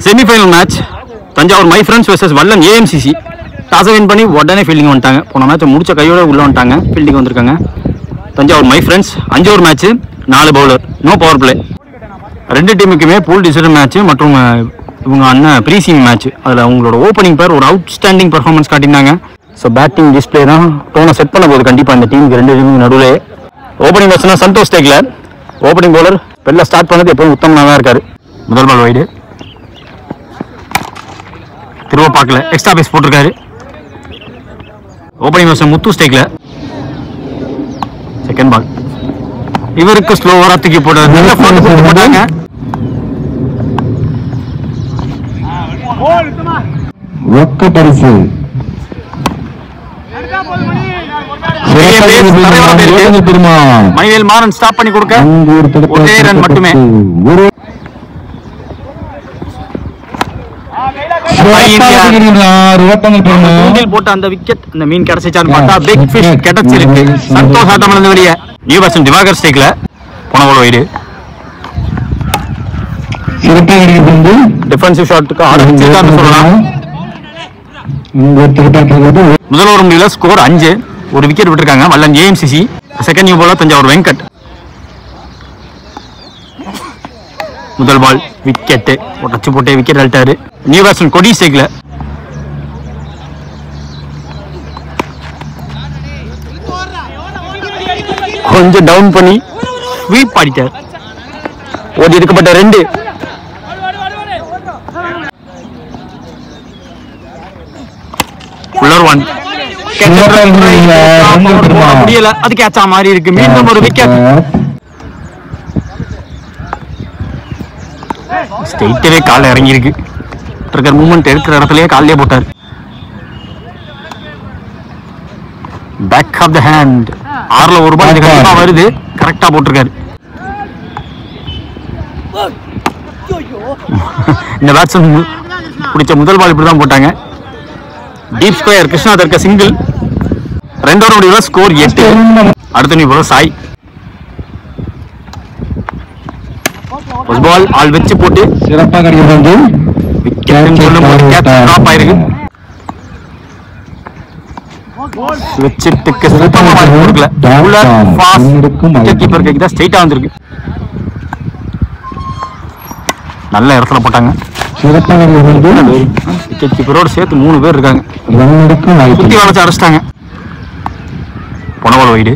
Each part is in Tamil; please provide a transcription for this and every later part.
Semi-final match Thanjavur my friends versus Vallam AMCC. டாஸை வின் பண்ணி உடனே ஃபீல்டிங் வந்துட்டாங்க. போன மேட்ச் முடிச்ச கையோட உள்ள வந்துட்டாங்க, ஃபீல்டிங் வந்திருக்காங்க. Thanjavur my friends 5 over match, 4 bowler, no power play. ரெண்டு டீமுக்குமே பூல் டிசிஷன் மேட்ச் மற்றும் இவங்க அண்ணன் ப்ரீசீம் மேட்ச். அதில் அவங்களோட ஓப்பனிங் பேர் ஒரு அவுட்ஸ்டாண்டிங் பர்ஃபார்மன்ஸ் காட்டியிருந்தாங்க. ஸோ பேட்டிங் டிஸ்பிளே தான் டோனை செட் பண்ண போகுது கண்டிப்பாக இந்த டீமுக்கு. ரெண்டு டீமுக்கு நடுவில் ஓப்பனிங் பேட்ஸ்னா சந்தோஷ் டேக்ல, ஓப்பனிங் பவுலர் வெளில ஸ்டார்ட் பண்ணது எப்போதும் உத்தமனாக தான் இருக்காரு. முதல் பால் வைடு, திரும்ப பார்க்கல, எக்ஸ்ட்ரா பேஸ் போட்டிருக்காரு. ஓப்பனிங் பேட்ஸ்மேன் முத்து ஸ்டேக்ல. செகண்ட் பால் இவருக்கு ஸ்லோவரா தூக்கி போட்டாரு, நல்ல போட்டாங்க. மணிவேல் மாறன் ஸ்டாப் பண்ணி கொடுக்க ஒரே ரன் மட்டுமே. போட்ட அந்த விக்கெட், அந்த மீன் கிடைச்சிச்சான்னு பார்த்தா பிக் ஃபிஷ் கிடைச்சிருக்கு. சந்தோஷ் ஆட்டம் இருந்து வெளியே. நியூ பேட்ஸ்மேன் திவாகர் ஸ்டேக்ல போன பால் வைடு. டிஃபென்சிவ் ஷாட்டுக்கு ஆரம்பிச்சிருக்காருன்னு சொல்லலாம். முதல் ஓவர் முடியல, ஸ்கோர் 5, ஒரு விக்கெட் விட்டுருக்காங்க Vallam AMCC. Second new bowler Thanjavur Venkat. முதல் பால் விக்கெட், உடச்சு போட்டே விக்கெட் அழுட்டாரு. நியூ பேட்ஸ்மேன் கொடி ஸ்டேக்ல. கொஞ்சம் டவுன் பண்ணி ஸ்வீப் ஆடிட்டார். ஓடி எடுக்கப்பட்ட 2. முடியல, அது கேட்சா மாதிரி இருக்கு. மீண்டும் ஒரு விக்கெட். ஸ்ட்ரெயிட்டவே கால இறங்கி இருக்கு. மூவ்மெண்ட் இருக்கிற இடத்துலயே காலையே போட்டார். Back of the hand. 6ல் ஒரு பால் கண்டிப்பா வருது, கரெக்டா போட்டிருக்காரு. இந்த பேட்ஸ்மேன் பிடிச்ச முதல் பால் இப்படிதான் போட்டாங்க. டீப் ஸ்கொயர், கிருஷ்ணா தர்க்க சிங்கிள். 2 ஓவர் முடிவுல ஸ்கோர் 8. அடுத்த new bowler Sai. First ball ஆல் வச்சு போட்டு சிறப்பாக டிராப் ஆயிருக்கு. விக்கெட்டுக்கு சுத்தமா கொடுக்கல. கீப்பர் கேக்குதா, ஸ்ட்ரைட்டா வந்திருக்கு. நல்ல இடத்துல போட்டாங்க. விக்கெட் கீப்பரோட சேர்த்து 3 பேர் இருக்காங்க. சுத்தி வளைச்சு அடிச்சிட்டாங்க. பொனவால் வைடு.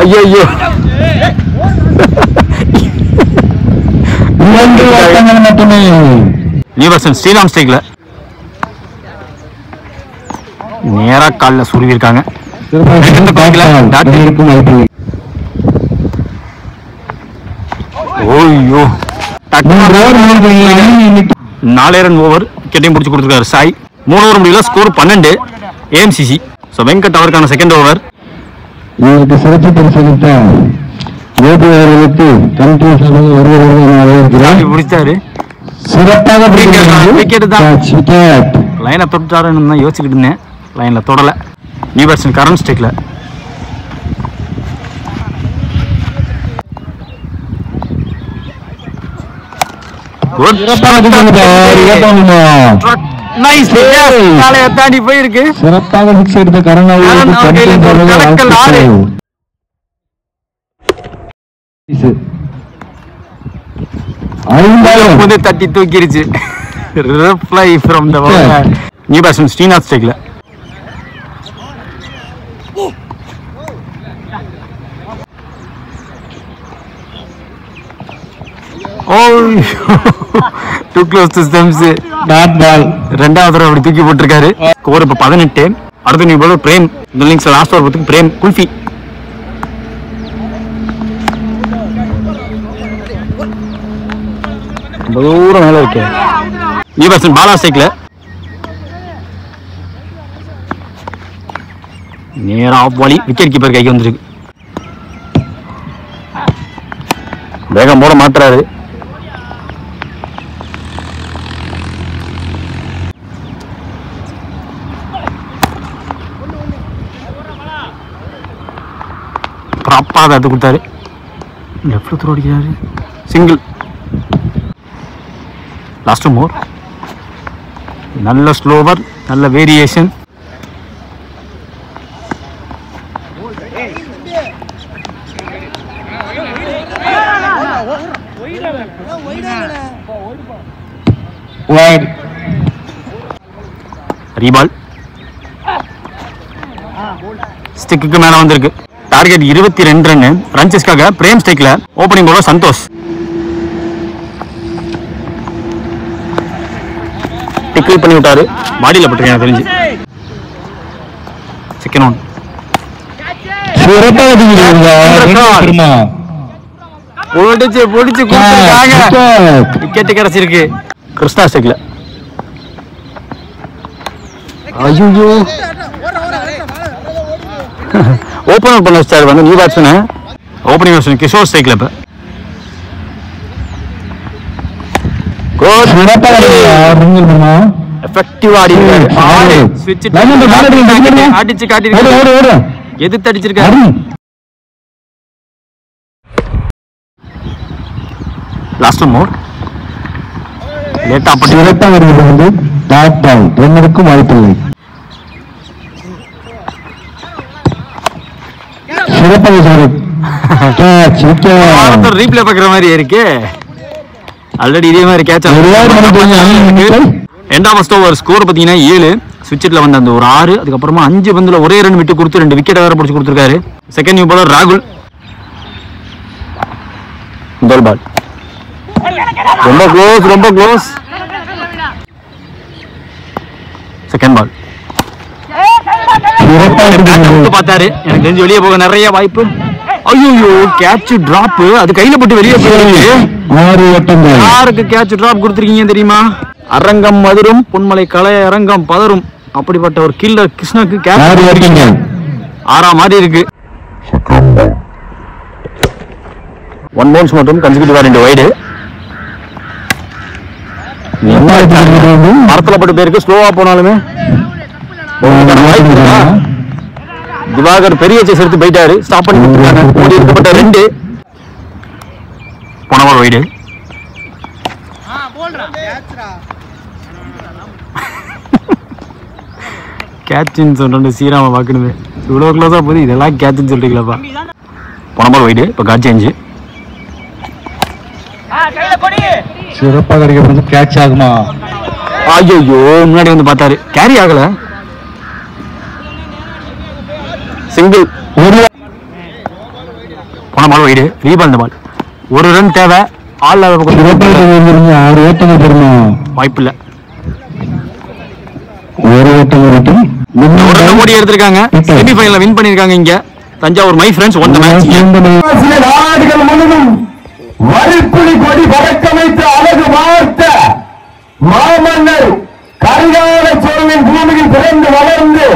ஐயோ நியூ பேட்ஸ்மேன் ஸ்ரீராம் ஸ்டேக்ல நேரா காலில் சுருவி இருக்காங்க. 4 ரன் ஓவர் விக்கெட்டையும் பிடிச்சி கொடுத்துருக்காரு சாய். 3 ஓவர் முடியல, ஸ்கோர் 12 ஏஎம்சிசி. ஸோ வெங்கட் அவருக்கான செகண்ட் ஓவர். பிடிச்சாரு, லைனை தொட்டாருன்னு தான் யோசிச்சுக்கிட்டு இருந்தேன். லைன்ல தொடல. நியூ பேட்ஸ்மேன் கரண் ஸ்டேக்ல. தாண்டி போயிருக்கு. சிறப்பாக சிக்ஸ் எடுத்த கரண் தட்டி தூக்கிருச்சு. நியூ பேட்ஸ்மேன் ஸ்ரீநாத் ஸ்டேக்ல. Too close to stems. Bad ball. ரெண்டாவது தடவை அப்படி தூக்கி போட்டிருக்காரு. ஸ்கோர் இப்ப 18. அடுத்த நியூ பாலர் பிரேம். இந்த இன்னிங்ஸ் லாஸ்ட் ஓவர் பத்துக்கு பிரேம் குல்ஃபி. தூரம் மேல இருக்கு. நியூ பேட்ஸ்மேன் பாலா ஸ்டேக்ல. நேரா ஆஃப் பாலி விக்கெட் கீப்பர் கைக்கு வந்துருக்கு. வேகம் போட மாத்துறாரு. ப்ராப்பராக அதை கொடுத்தாரு. லெஃப்ட் த்ரோ அடிக்கிறாரு. சிங்கிள். Last more. நல்ல ஸ்லோவர், நல்ல வேரியேஷன். ரீபால் ஸ்டிக்கு மேல வந்திருக்கு. Target 22 run. ரன்சஸ்க்காக பிரேம் ஸ்டிக்ல ஓபனிங் போல சந்தோஷ் டிக்கிள் பண்ணி விட்டாரு. பாடியில பட்டிருக்கேன் எனக்கு தெரிஞ்சு. Second one. பொடிச்சு கொடுத்துருக்காங்க. விக்கெட் கிடைச்சிருக்கு. கிருஷ்ணா ஸ்டிக்ல. ஐயோ ஓபனர் பண்ண வச்சாரு வந்து new batsman. Opening batsman Kishore ஸ்ட்ரைக்ல. இப்ப எஃபெக்டிவா ஆடிருக்காரு. ஸ்விட்ச் அடிச்சு காட்டிருக்காரு. எதிர்த்து அடிச்சிருக்காரு. Last more. லேட்டா வருவது வந்து டாப் டவுன். என்னதுக்கும் வாய்ப்பில்லை. ரீப்ளே பாக்குற மாதிரி இருக்கு. ஆல்ரெடி இதே மாதிரி கேட்ச். ரெண்டாம் ஃபர்ஸ்ட் ஓவர் ஸ்கோர் பாத்தீங்கன்னா 7. சுவிட்ச்ல வந்த அந்த ஒரு 6. அதுக்கப்புறமா 5 பந்துல ஒரே ரன் விட்டு கொடுத்து 2 விக்கெட் வேற பிடிச்சு கொடுத்துருக்காரு. செகண்ட் நியூ பாலர் ராகுல். முதல் பால் ரொம்ப க்ளோஸ். செகண்ட் பால் பார்த்தாரு. எனக்கு தெரிஞ்சு வெளியே போக நிறைய வாய்ப்பு. ஐயோ கேட்ச் டிராப். அது கையில போட்டு வெளியே போயிருக்கு. யாருக்கு கேட்ச் டிராப் கொடுத்துருக்கீங்க தெரியுமா? அரங்கம் மதுரும் பொன்மலை கலை அரங்கம் பதரும். அப்படிப்பட்ட ஒரு கில்லர் கிருஷ்ணாக்கு கேட்ச் 6ஆம் மாதிரி இருக்கு. 1 பவுன்ஸ் மட்டும் கன்சிக்யூட்டிவா 2 வைடு. மரத்துல பட்டு பேருக்கு ஸ்லோவா போனாலுமே திவாகர் பெரிய சேஸ் எடுத்து போயிட்டாரு. ஸ்டாப் பண்ணி ஓடி இருக்கப்பட்ட 2. போனவா வைடு. கேட்சின்னு சொல்றேன். சீராம பாக்கணுமே. இவ்வளவு க்ளோஸா போகுது. இதெல்லாம் கேட்சுன்னு சொல்றீங்களாப்பா. போனபால் வைடு. இப்ப காட் சேஞ்ச். சிறப்பாக அடிக்கப்படுது. கேட்ச் ஆகுமா? ஐயோ முன்னாடி வந்து பார்த்தாரு. கேரி ஆகல. சிங்கிள். போன பால் வைடு. ரீபால். இந்த பால் 1 ரன் தேவை. ஆள் வாய்ப்பு இல்ல. 1 கோடி எடுத்திருக்காங்க. செமிஃபைனல்ல வின் பண்ணிருக்காங்க. இங்க Thanjavur my friends won the match. வரிப்புலி கொடி பறக்கமைத்து அழகு வார்த்த மாமன்னர் கரிகால சோழனின் பூமியில் பிறந்து வளர்ந்து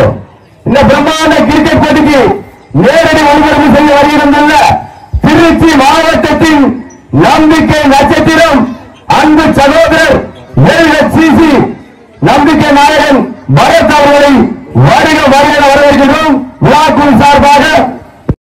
இந்த பிரம்மாண்ட கிரிக்கெட் போட்டிக்கு நேரடி ஒளிபரப்பு செய்ய வருகின்றன திருச்சி மாவட்டத்தின் நம்பிக்கை நட்சத்திரம் அன்பு சகோதரர் LHCC நம்பிக்கை நாயகன் பரத் அவர்களை வருக வரவேற்கிறோம். விழாக்குழு சார்பாக